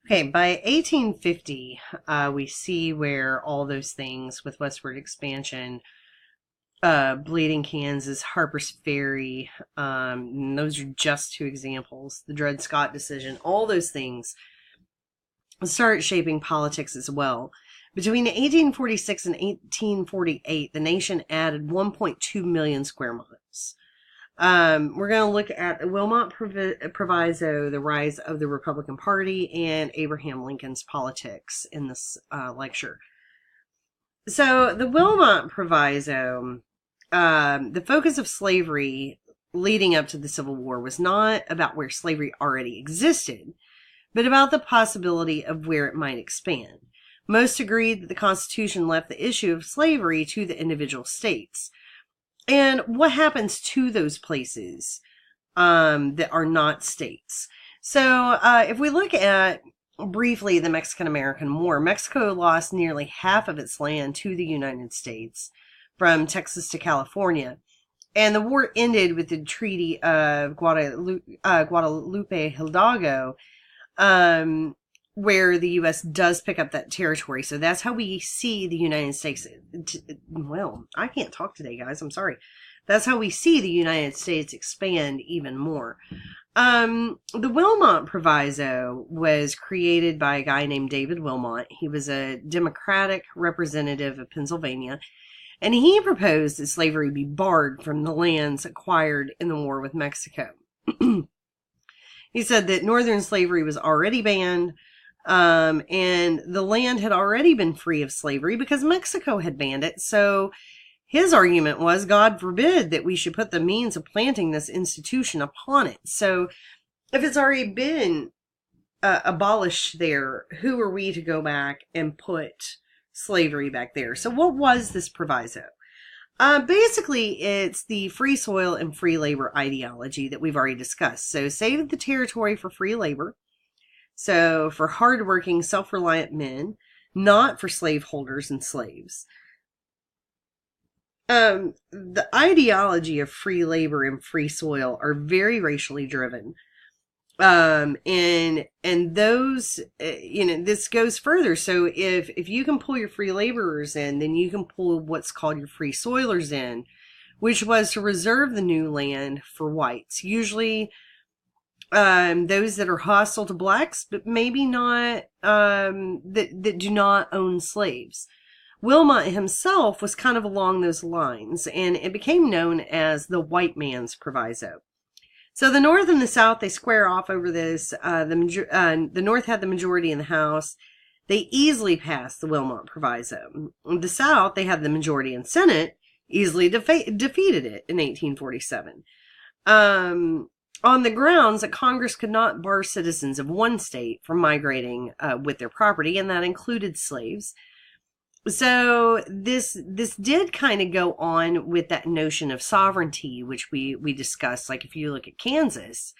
Okay, by 1850, we see where all those things with westward expansion, Bleeding Kansas, Harper's Ferry, those are just two examples. The Dred Scott decision, all those things start shaping politics as well. Between 1846 and 1848, the nation added 1.2 million square miles. We're going to look at the Wilmot Proviso, the rise of the Republican Party, and Abraham Lincoln's politics in this lecture. So, the Wilmot Proviso, the focus of slavery leading up to the Civil War was not about where slavery already existed, but about the possibility of where it might expand. Most agreed that the Constitution left the issue of slavery to the individual states. And what happens to those places that are not states? So if we look at briefly the Mexican-American War, Mexico lost nearly half of its land to the United States from Texas to California. And the war ended with the Treaty of Guadalupe Hidalgo, where the U.S. does pick up that territory. So that's how we see the United States. Well, I can't talk today, guys. I'm sorry. That's how we see the United States expand even more. The Wilmot Proviso was created by a guy named David Wilmot. He was a Democratic representative of Pennsylvania, and he proposed that slavery be barred from the lands acquired in the war with Mexico. He said that northern slavery was already banned, and the land had already been free of slavery because Mexico had banned it. So his argument was, God forbid that we should put the means of planting this institution upon it. So if it's already been abolished there, who are we to go back and put slavery back there? So what was this proviso? Basically, it's the free soil and free labor ideology that we've already discussed. So save the territory for free labor. So for hardworking, self-reliant men, not for slaveholders and slaves. The ideology of free labor and free soil are very racially driven. And those, this goes further. So if you can pull your free laborers in, then you can pull what's called your free soilers in, which was to reserve the new land for whites. Usually, those that are hostile to blacks, but maybe not, that do not own slaves. Wilmot himself was kind of along those lines, and it became known as the white man's proviso. So the North and the South, they square off over this. The North had the majority in the House. They easily passed the Wilmot Proviso. The South, they had the majority in Senate, easily defeated it in 1847. On the grounds that Congress could not bar citizens of one state from migrating with their property, and that included slaves. So this did kind of go on with that notion of sovereignty, which we discussed. Like if you look at Kansas,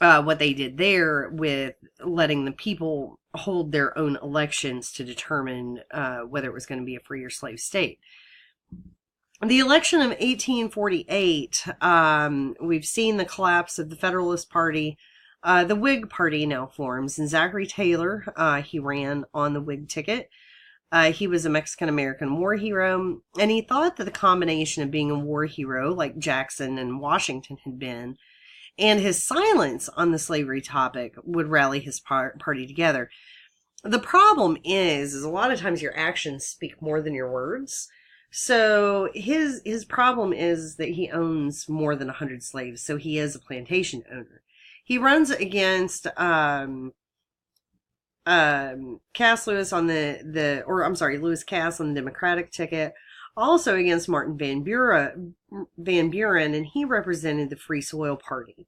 what they did there with letting the people hold their own elections to determine whether it was going to be a free or slave state. The election of 1848, we've seen the collapse of the Federalist Party. The Whig Party now forms, and Zachary Taylor, he ran on the Whig ticket. He was a Mexican-American war hero, and he thought that the combination of being a war hero, like Jackson and Washington had been, and his silence on the slavery topic would rally his party together. The problem is a lot of times your actions speak more than your words. So his problem is that he owns more than 100 slaves, so he is a plantation owner. He runs against Cass Lewis on Lewis Cass on the Democratic ticket, also against Martin Van Buren, and he represented the Free Soil Party.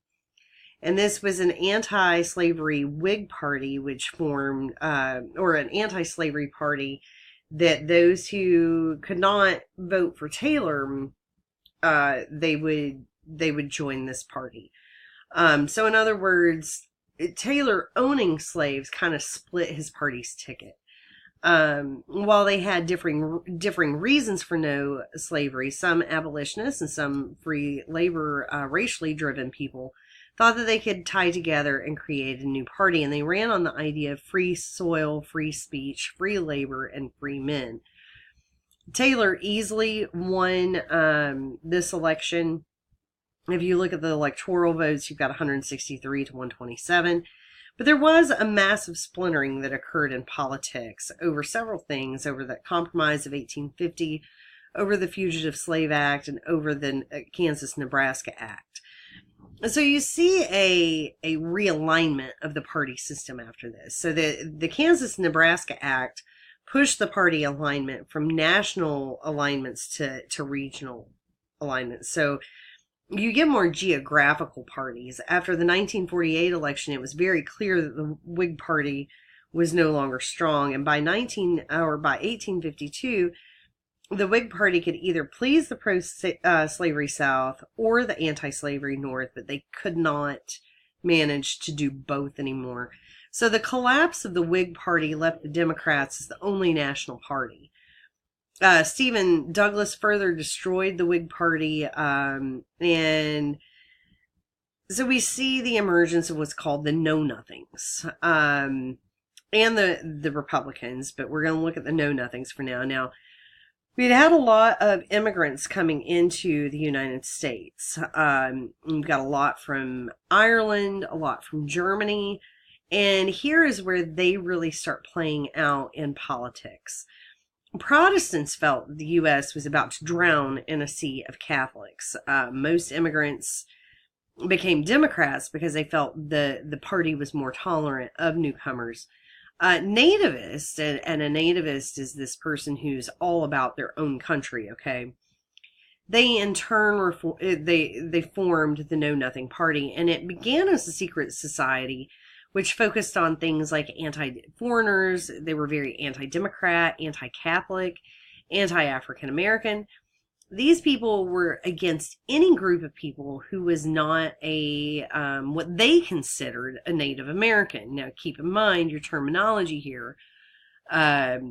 And this was an anti-slavery Whig party, which formed, or an anti-slavery party that those who could not vote for Taylor, they would join this party. So in other words, Taylor owning slaves kind of split his party's ticket. While they had differing reasons for no slavery, some abolitionists and some free labor, racially driven people thought that they could tie together and create a new party. And they ran on the idea of free soil, free speech, free labor, and free men. Taylor easily won this election. If you look at the electoral votes, you've got 163 to 127. But there was a massive splintering that occurred in politics over several things, over that Compromise of 1850, over the Fugitive Slave Act, and over the Kansas-Nebraska Act. So you see a realignment of the party system after this. So the Kansas-Nebraska Act pushed the party alignment from national alignments to regional alignments. So you get more geographical parties. After the 1948 election, it was very clear that the Whig Party was no longer strong. And by 1852, the Whig Party could either please the pro-slavery South or the anti-slavery North, but they could not manage to do both anymore. So the collapse of the Whig Party left the Democrats as the only national party. Stephen Douglas further destroyed the Whig Party, and so we see the emergence of what's called the Know-Nothings, and the Republicans, but we're going to look at the Know-Nothings for now. Now, we'd had a lot of immigrants coming into the United States. We've got a lot from Ireland, a lot from Germany, and here is where they really start playing out in politics. Protestants felt the U.S. was about to drown in a sea of Catholics. Most immigrants became Democrats because they felt the party was more tolerant of newcomers. Nativist, and a nativist is this person who's all about their own country, okay? They in turn they formed the Know Nothing Party, and it began as a secret society which focused on things like anti-foreigners. They were very anti-Democrat, anti-Catholic, anti-African-American. These people were against any group of people who was not a what they considered a Native American. Now, keep in mind your terminology here. At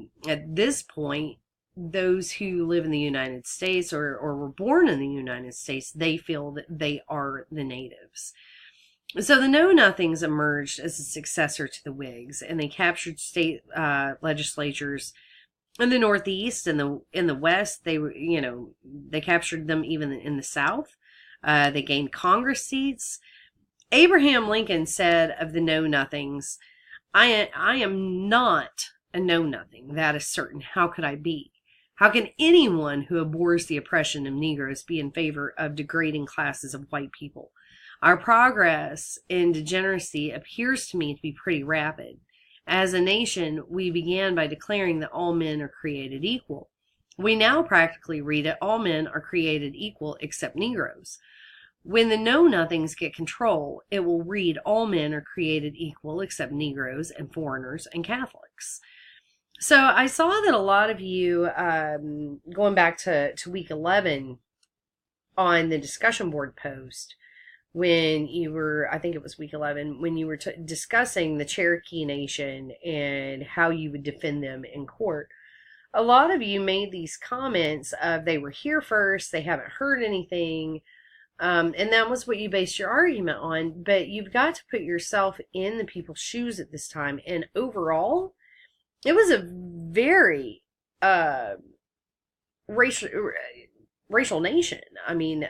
this point, those who live in the United States or were born in the United States, they feel that they are the natives. So the Know-Nothings emerged as a successor to the Whigs, and they captured state legislatures in the Northeast and in the West. They were, they captured them even in the South. They gained Congress seats. Abraham Lincoln said of the Know-Nothings, I am not a know-nothing, that is certain. How could I be? How can anyone who abhors the oppression of Negroes be in favor of degrading classes of white people? Our progress in degeneracy appears to me to be pretty rapid. As a nation, we began by declaring that all men are created equal. We now practically read it, all men are created equal except Negroes. When the Know-Nothings get control, it will read all men are created equal except Negroes and foreigners and Catholics. So I saw that a lot of you, going back to week 11 on the discussion board post, when you were, I think it was week 11, when you were discussing the Cherokee Nation and how you would defend them in court, a lot of you made these comments of they were here first, they haven't heard anything, and that was what you based your argument on. But you've got to put yourself in the people's shoes at this time, and overall, it was a very racial nation. I mean,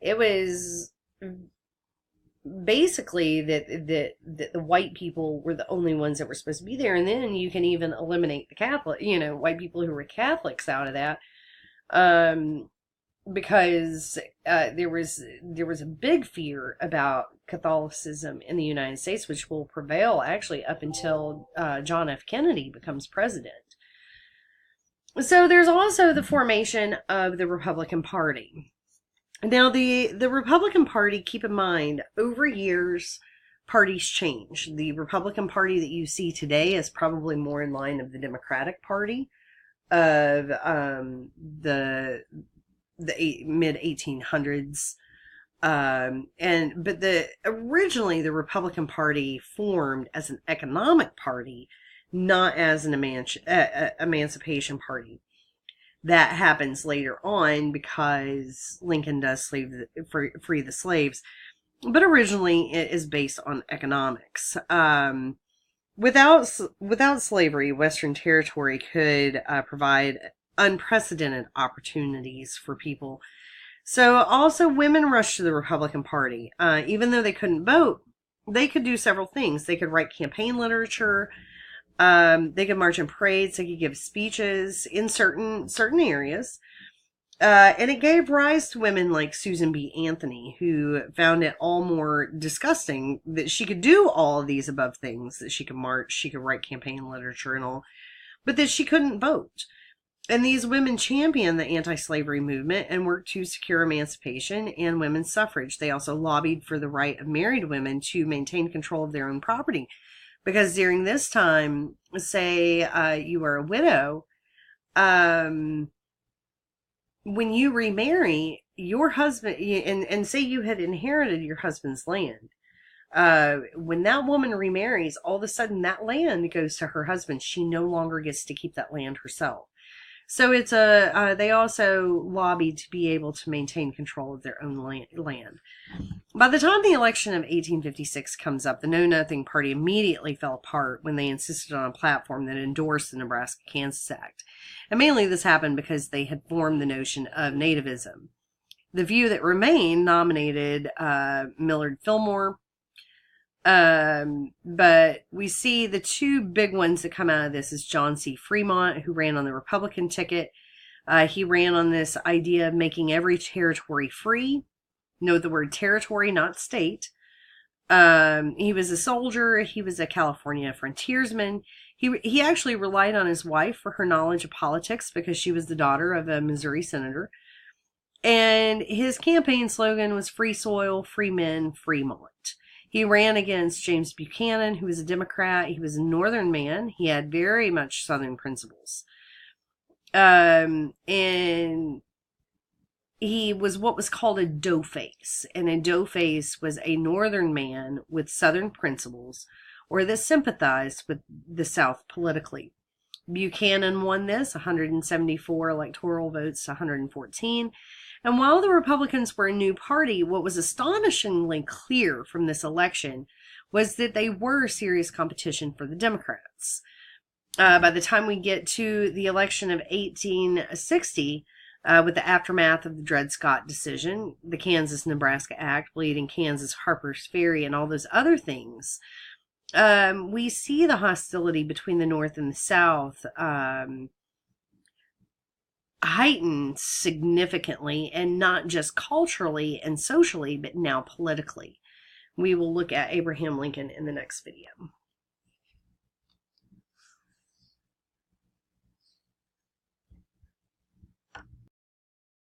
it was basically that the white people were the only ones that were supposed to be there, and then you can even eliminate the Catholic, white people who were Catholics out of that, because there was a big fear about Catholicism in the United States, which will prevail actually up until John F. Kennedy becomes president. So there's also the formation of the Republican Party. Now, the Republican Party, keep in mind, over years, parties change. The Republican Party that you see today is probably more in line of the Democratic Party of the mid 1800s. But originally the Republican Party formed as an economic party, not as an emancipation party. That happens later on because Lincoln does free the slaves. but originally it is based on economics. Without slavery, Western territory could provide unprecedented opportunities for people. So also women rushed to the Republican Party. Even though they couldn't vote, they could do several things. They could write campaign literature. They could march in parades. They could give speeches in certain areas. And it gave rise to women like Susan B. Anthony, who found it all more disgusting that she could do all of these above things, that she could march, she could write campaign literature and all, but that she couldn't vote. And these women championed the anti-slavery movement and worked to secure emancipation and women's suffrage. They also lobbied for the right of married women to maintain control of their own property. Because during this time, say you were a widow, when you remarry, your husband, and say you had inherited your husband's land, when that woman remarries, all of a sudden that land goes to her husband. She no longer gets to keep that land herself. So it's they also lobbied to be able to maintain control of their own land. By the time the election of 1856 comes up, the Know Nothing Party immediately fell apart when they insisted on a platform that endorsed the Nebraska-Kansas Act. And mainly this happened because they had formed the notion of nativism. The view that remained nominated Millard Fillmore. But we see the two big ones that come out of this is John C. Fremont, who ran on the Republican ticket. He ran on this idea of making every territory free. Note the word territory, not state. He was a soldier. He was a California frontiersman. He actually relied on his wife for her knowledge of politics because she was the daughter of a Missouri senator. And his campaign slogan was free soil, free men, Fremont. He ran against James Buchanan, who was a Democrat. He was a Northern man. He had very much Southern principles. And he was what was called a doughface. And a doughface was a Northern man with Southern principles, or that sympathized with the South politically. Buchanan won this, 174 electoral votes to 114. And while the Republicans were a new party, what was astonishingly clear from this election was that they were serious competition for the Democrats. By the time we get to the election of 1860, with the aftermath of the Dred Scott decision, the Kansas-Nebraska Act, bleeding Kansas, Harper's Ferry, and all those other things, we see the hostility between the North and the South heightened significantly, and not just culturally and socially, but now politically. We will look at Abraham Lincoln in the next video.